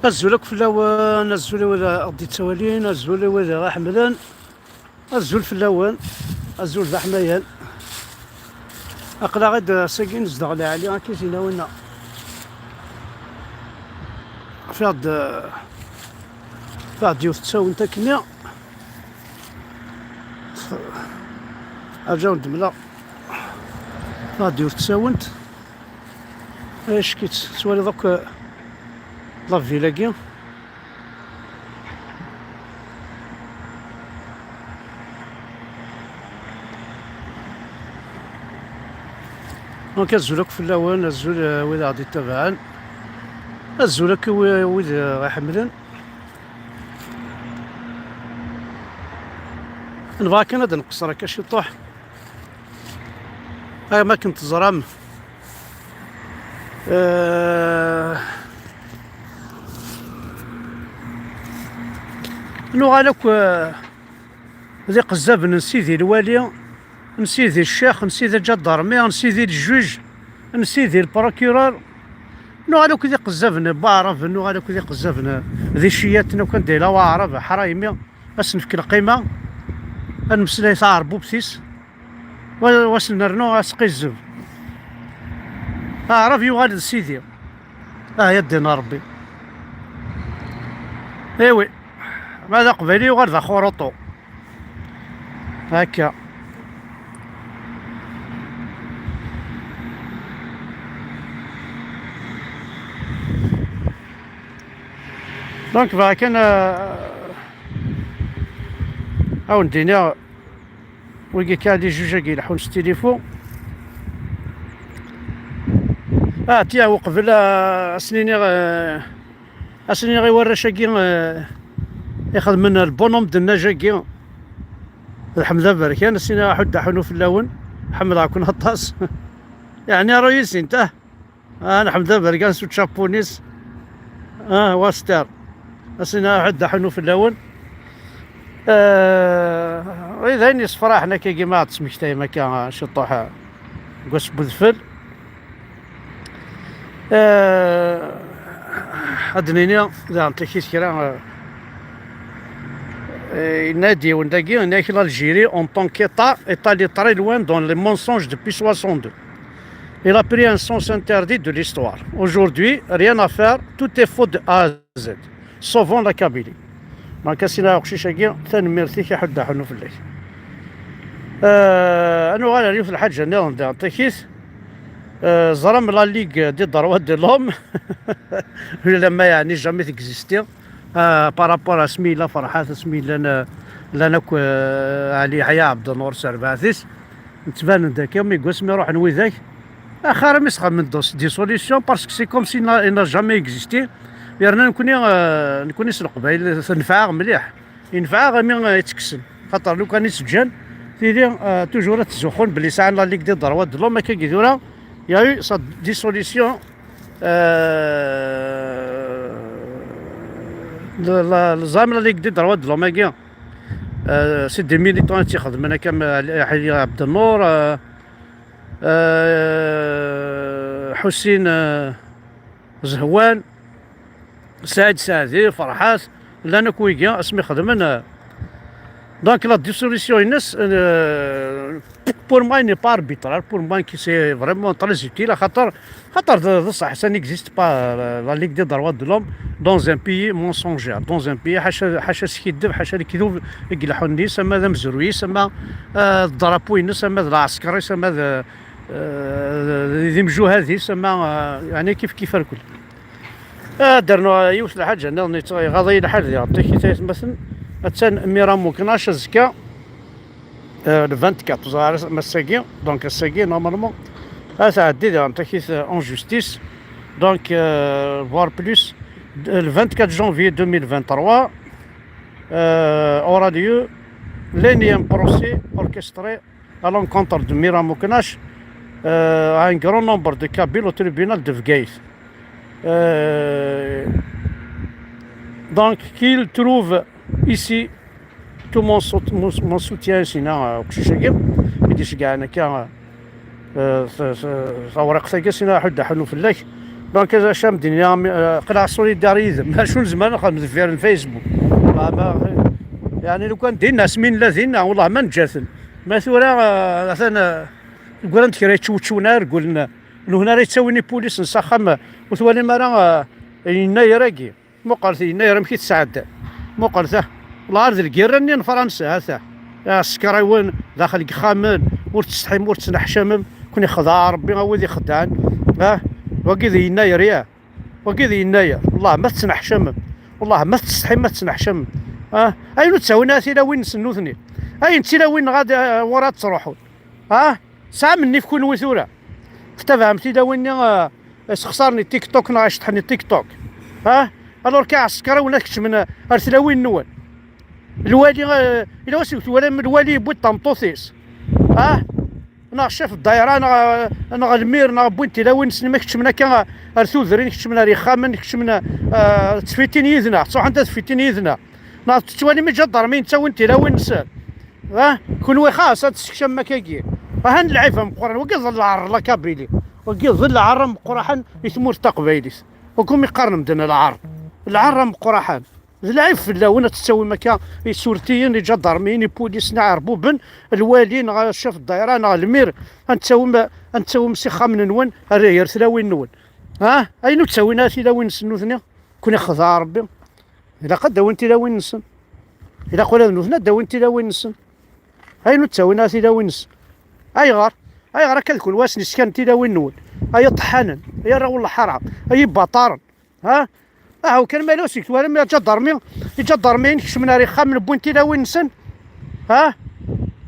الزولك فلاوان الزول ولا غدي تسوالين الزول ولا غا حملان الزول فلاوان الزول ذا حمايان اقلا غد ساكين نزدغ علي هاكي زينا ونا فهاد يوث تساون تاكنيا ارجعو ندملا فهاد يوث تساونت اش كيت سوالي دوك لا فيلاكيا دونك الزولك فلاوان الزول ويدا غادي تبعان الزولك ويدا غيحملن نبغى كان هذا نقصر هكا شي طوح ما كنت زرام نو غالك ذي قزاف نسيدي الوالي نسيدي الشيخ نسيدي الجدرمي نسيدي الجوج نسيدي البروكيرور نو غالك ذي قزاف بعرف نو غالك ذي قزاف ذي شياتنا وكان دايلا واعرف حرايمي اسنفك القيمه المسلاي صار بوبسيس واش نرنو اسقي الزب اعرف يغالد سيدي يدينا ربي ايوي ماذا قبيلي وغير ذا خروطو هكا دونك بقى كان او ندينا ويجي كان دي جوج كيلحون التليفون تيا وقبل اسنيني غي ورا شاكي ياخذ من البونوم دنا جاكي الحمد بارك انا سينا حد حنو في اللون محمد عكون هطاس يعني رئيس انت انا حمد بارك انا سوت شابونيس واستر اسينا حد حنو في اللون اذا اني صفراح هنا كي ما تسمكتي ما كان شطوحه قص بذفل ادنينيا اذا تكيس كرا نادي ونداكي هناك l'Algérie en tant qu'État est très loin dans les mensonges depuis 62. Il a pris un sens interdit de l'histoire. Aujourd'hui, rien à faire, tout est faux de A à Z, sauvons la Kabylie. ما كاسينا وخشيشاكي ثاني ميرتي كي حدا حنو في الليل انا غالا اليوم في الحاجه نيرون دي تكيس زرام لا ليغ دي دروات دي لوم لما يعني جامي تكزيستي بارابور سميله فرحات سميله لنا علي حياه عبد النور سرباثيس نتبان داك يوم يقول سمي روح نوي ذاك اخر مسخ من دي سوليسيون باسكو سي كوم سي نا جامي اكزيستي يرنا نكوني القبايل نفعها مليح ينفعها غير مين يتكسل خاطر لو كان يسجل تيدي توجور تزخون بلي ساعه لا ليك دي دروات دو ما كيديروا يا صاد دي سوليسيون لا زعما لا ليك دي دروات دو ما كاين سي دي ميليتون تيخدم انا كام حي عبد النور حسين زهوان سعد سعدي فرحات لنا كويكيا اسمي خدمنا دونك لا ديسوليسيون الناس بور ماي ني با اربيترال بور ماي كي سي فريمون تري زوتيل خاطر صح سا نيكزيست با لا ليغ دي دروات دو لوم دون ان بيي مونسونجير دون ان بيي حاشا سكيدب حاشا الكذوب يقلحوا الناس سما ذا مزروي سما الضرابو الناس سما العسكري سما ذي مجو هذه سما يعني كيف الكل درنا يوصل حاجه نظني غاضي الحال يعطيك مثلا اتسان ميرامو كناش زكا le 24 مساكي دونك الساكي نورمالمون تعدي يعطيك اون جوستيس دونك فوار بلوس le 24 janvier 2023 aura lieu l'énième procès orchestré à l'encontre de Miram Mouknache à un grand nombre de Kabyles au tribunal de Vgaïs. Donc qu'il trouve ici tout mon soutien سينا وكشيشاكي يديش كاع انا كاع صورق ساكي سينا حد حنو في الله دونك شامدين قناع سوليداريزم شنو زمان نخدم في الفيسبوك يعني لو كان دينا سمين لا دينا والله ما نجاتن ما ثورا مثلا نقول انت كرا تشوتشونا قلنا هنا راه تساويني بوليس نسخم وثواني ما راه يناير راكي مو قالت يناير مشيت تسعد مو قالت والله هذا الكيراني فرنسا هذا السكراي وين داخل خامن ورتستحم ورتنحشمم كون يخضع ربي ودي خدعان وكذا يناير ياه وكذا يناير والله ما تنحشمم والله ما تستحي ما تنحشمم اين تساوينا الى وين نسنوثني اين انت وين غادي ورا تروحون ساعه مني في كل وثوره تفهمتي دا وين خسرني تيك توك ناشطحني تيك توك الور كاع السكره ولا كنت من ارسلاوين نول الوالي الى وسيت ولا من الوالي بوت طمطوسيس انا شاف الدايره انا المير انا بوينتي لا وين ما كنتش من كان ارثوذرين كنت من ريخامن كنت من تفيتين يذنا صح انت تفيتين يذنا نا تواني ما جدر مين تا وانت لا وين نسال كل وي خاص تسكشم مكاكي هان العيفه مقرن وكي ظل عر لا كابيلي وكي ظل عر مقرحان يسمو تقبيليس وكم يقارن مدن العر مقرحان العيف لا وين تسوي مكان سورتيين جدرمين بوليس نعربو بن الوالين شاف الدايره انا المير انتسوي مسيخه من وين الرير ثلاوين نون اينو تسوي ناس الى وين سنوثني كون يخضع ربي اذا قد داونتي لا وين نسن اذا قول نوثنا داونتي لا وين نسن اينو تسوي ناس الى وين نسن اي غار كتكون واسني سكنتي لا وين نون اي طحانا يا راه والله حرام اي باطارن وكان مالوسيك ولا ما جدرمين كش من ريخا من بوينتي لا وين نسن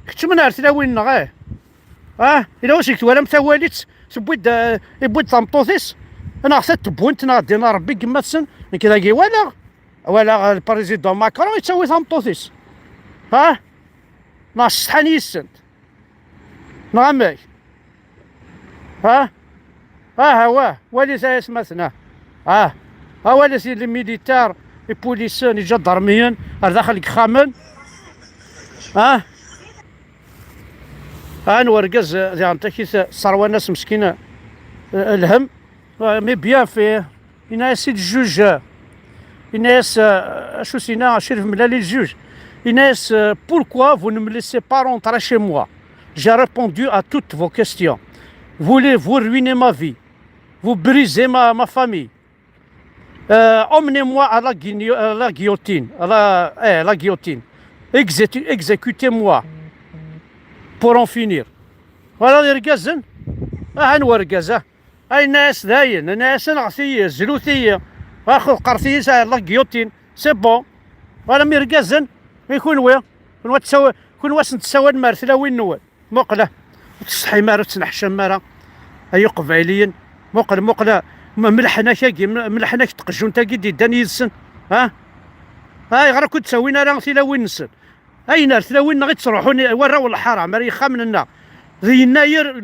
كش من عرفت لا وين الا وسيك ولا متواليت تبويد طمطوثيس انا خصها تبوينت نادينا ربي كما تسن كذا كي ولا البريزيدون ماكرون يتسوي طمطوثيس ناس شحال يسنت نعمك هو ولي سيسمثنا ولي سي لي ميليتار لي بوليسيون لي جدرميين داخل خامن نورقز انت كي صاروا ناس مسكينه الهم مي بيان فيه الناس الجوج الناس شو سينا شرف ملالي الجوج الناس pourquoi vous ne me laissez pas rentrer chez moi j'ai répondu à toutes vos questions voulez-vous ruiner ma vie vous brisez ma famille emmenez-moi à la guillotine la guillotine exécutez-moi pour en finir voilà les رقازن نورقزه اي ناس داين ناس نعطيه زلوثيه اخذ قرثيه لا غيوتين سي بون ولا ميرقازن يكون وين تسوي كون واش نتساوى المرثله وين نوال مقله تصحي مارا تنحشم مارا اي قبايليين مقله ملحنا كاكي ملحنا تقجو نتا كي داني يسن غير كنت تسوينا راه لا وين نسن اي ناس لا وين غير تروحوني وراو الحرام راه يخامننا ذي يناير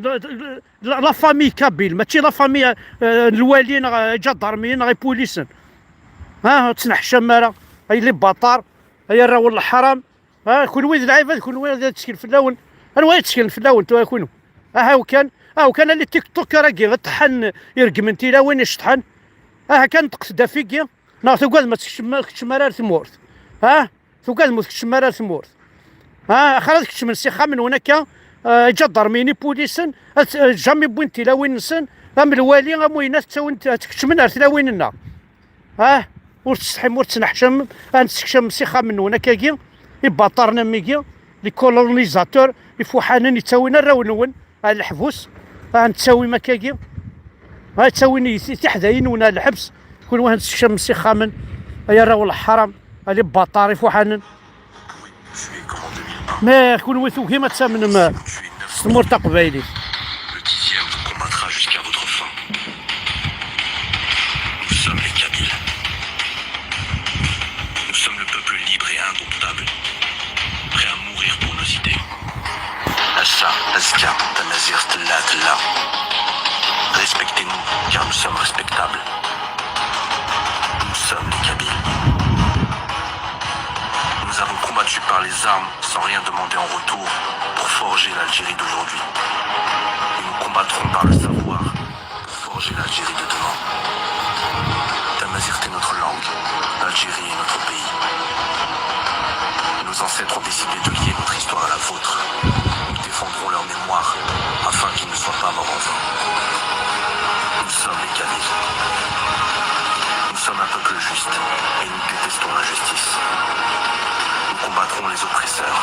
لا فامي كابيل ماشي لا فامي الوالين جدرميين غي بوليسن تنحشم مارا اي لي باطار اي راه والله حرام كل ويد العيبه كل ويد تسكن في الاول انا وين تسكن في الاول تو يكونوا وكان اللي تيك توك راكي غطحن يرقم انت لا وين يشطحن كان تقصد فيك ناخذ قال ما تكش مرار ثمورث ثقال ما تكش مرار ثمورث خرجت كش من سيخه من هناك جدر ميني بوليسن جامي بوينتي لا وين نسن الوالي وين تسوي تكش من لا وين لنا ورتستحم ورتنحشم نسكشم سيخه من هناك يباطرنا ميكي لي كولونيزاتور يفوحانا يتساوينا راونون الحبوس نتساوي مكاكي تساويني تحداين ونا الحبس كل واحد تسكشم سيخه من راه والله حرام لي باطار يفوحانا ما كل وثو كيما تسامن ما سمور تقبايلي Respectez-nous car nous sommes respectables. Nous sommes les Kabyles. Nous avons combattu par les armes sans rien demander en retour pour forger l'Algérie d'aujourd'hui. Et nous combattrons par le savoir pour forger l'Algérie de demain. Tamazigh est notre langue, l'Algérie est notre pays. Nos ancêtres ont décidé de lier notre histoire à la vôtre. Nous défendrons leur mémoire afin qu'ils ne soient pas morts en vain. Nous sommes les Kabyles. Nous sommes un peuple juste et nous détestons l'injustice. Nous combattrons les oppresseurs.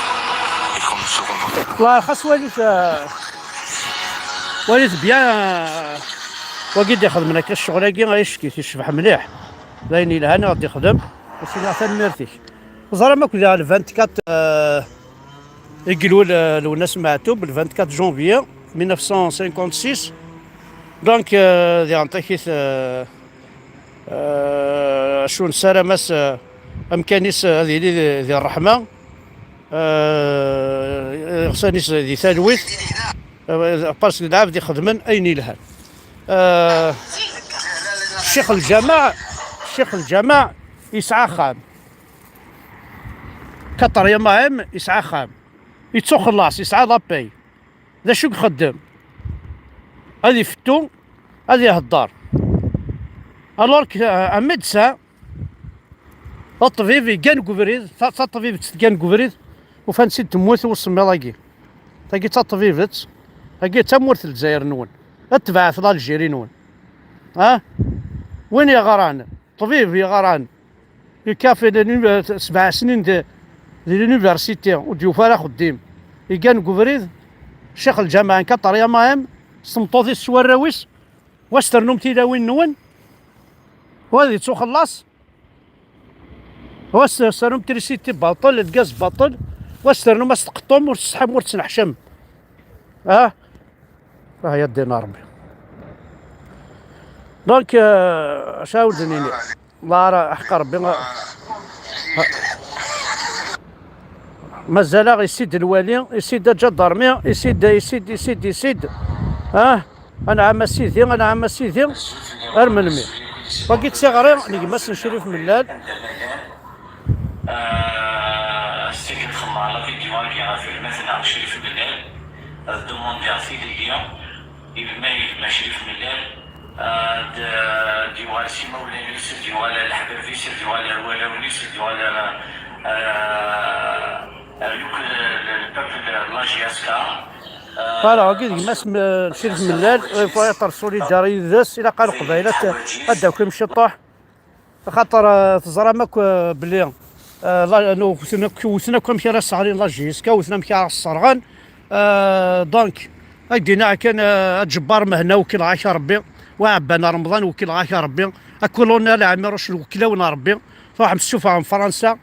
Et quand nous serons dans والله خاص والد بيان وقد يخدم لك الشغل كي غيشكي تيشبح مليح باين لها انا غادي يخدم وسيدي عطاني ميرتيش زرا ما كنا 24 يقولوا الناس معتوب 24 جونفي 1956 دونك دي غنطيكيت شو نسارة ماس امكانيس هذه ديال الرحمه غسانيس دي ثالويث باسكو العبد يخدمن اين لها الشيخ الجامع يسعى خام كطر يا ماهم يسعى خام يتسو خلاص يسعى لاباي ذا شو يخدم هذه فتو هذه الدار الوغ ميدسان الطبيب كان كوفريد الطبيب كان كوفريد وفان سيد تموت وسمي لاكي تاكي تا طبيبت تاكي تا مورث الجزائر نون اتبعث لالجيري نون وين يا غران طبيب يا غران يكافي 7 سنين ديال لونيفرسيتي وديو فارا خديم كان كوفريد شيخ الجامعة كطر يا ماهم سمطوطي السواراويس واسترنوم تيداوين نون وهذه تو خلاص واسترنوم تريسيتي باطل الغاز باطل واسترنوم استقطوم ورتسحم ورتسنحشم هي دينا ربي دونك شاودني الله راه حق ربي مازال يسيد الوالي يسيد الجدرمي يسيد انا عم سيدي ارملمي بقيت صغير نجمس نشرف من الليل السيد خمالة في ديوان في مثلا شريف من الليل الدومون ديال سيدي ما شريف من الليل ديوال سيما ولا نيس ديوال الحبابيس ديوال الولاونيس ديوال يوكل البابل لاجياسكا فوالا هكا يجمس شريف من الليل فايطر سوليداري ذاس الى قال قبيلات هداو كيمشي طاح خاطر تزرى ماك بلي وثنا كم شي صغارين لاجيسكا وثنا مشي على الصرغان دونك هكدينا كان الجبار مهنا وكيل عاشا ربي وعبانا رمضان وكيل عاشا ربي الكولونيل عميروش الوكلاونا ربي فراح نشوفها من فرنسا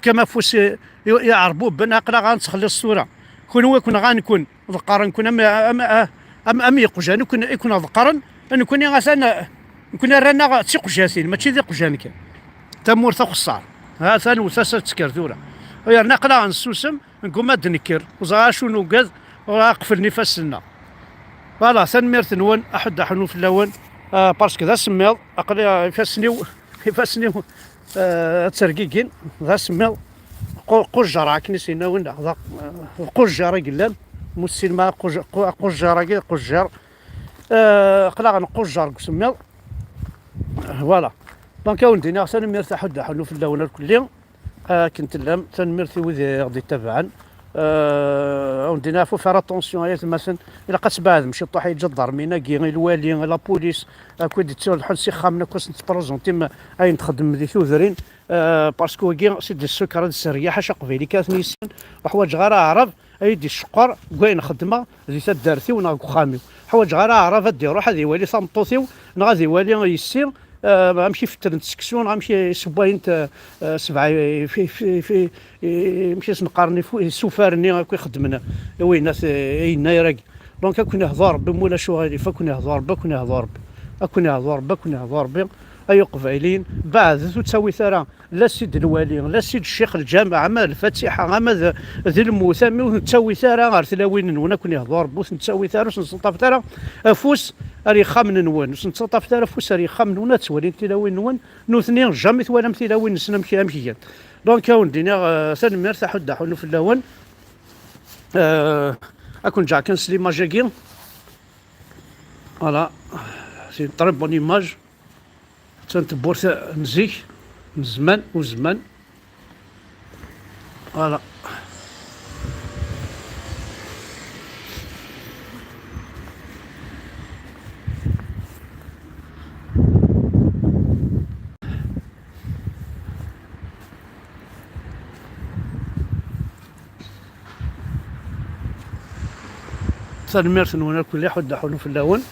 كما فوس يعربوا بنا قلا غنتخلي الصوره كنا غنكون ذقرا نكون ام يقجان يكون ذقرا نكون غاسانا نكون رانا تيق جاسين ماشي ذي قجانك تمور خصار ها ثاني وساسه تسكرتوره ويا نقلا غنسوسم نقول ما دنكر وزا شنو كاز وقفلني فاسلنا فوالا ثنميرت نون احد حنو في اللون باسكو ذا سميض اقلا يفاسني تسرقيكين ذا سميض قجرة كنيسينا وين قجرة قلال مسلمة قجرة قجر قلا غنقجر سميض فوالا دونك اولدينا خصنا نميرت حد حنو في اللون الكلي كنت لام تنميرتي وذي غادي تبعا عندنا فو فير اتونسيون هي مثلا الا قات بعد مشي طاح يجدر مينا كي الوالي لا بوليس كود تسول الحنسي خامنا كوس نتبرزونتي اي نخدم ذي ثوذرين باسكو كي سيدي السكر هاد السريه حاشا قبيلي كانت نيسان وحوايج غير اعرف ايدي الشقر كاين خدمه ذي تدارتي وناك خامي حوايج غير اعرف ديرو هذا يولي صمطوثيو غادي يولي يسير غنمشي في الترانسكسيون غنمشي سباينت سبعه في مشي نقارني سوفارني كيخدمنا وين اين راكي دونك كنا نهضر بمولا شو غادي فكنا نهضر بك اي قبايلين بعد تساوي ثرا لا سيد الوالي لا سيد الشيخ الجامع ما الفاتحه ما ذي المسمى تساوي ثرا غير تلاوين ونا كنا نهضر بوث نتساوي ثرا نصطف ثرا فوس ري خامن نون نصطف ثرا فوس ري خامن ونا تسولين تلاوين نون نوثني جامي ثوالم تلاوين نسنا مشي دونك وندينا سنمير تحد حنو في اللون اكون جا كان سليما جاكين فوالا سي تري بون ايماج تنتبور نزيك من زمان وزمان. فوالا. تنميرت نونا كل حد حنو في اللون.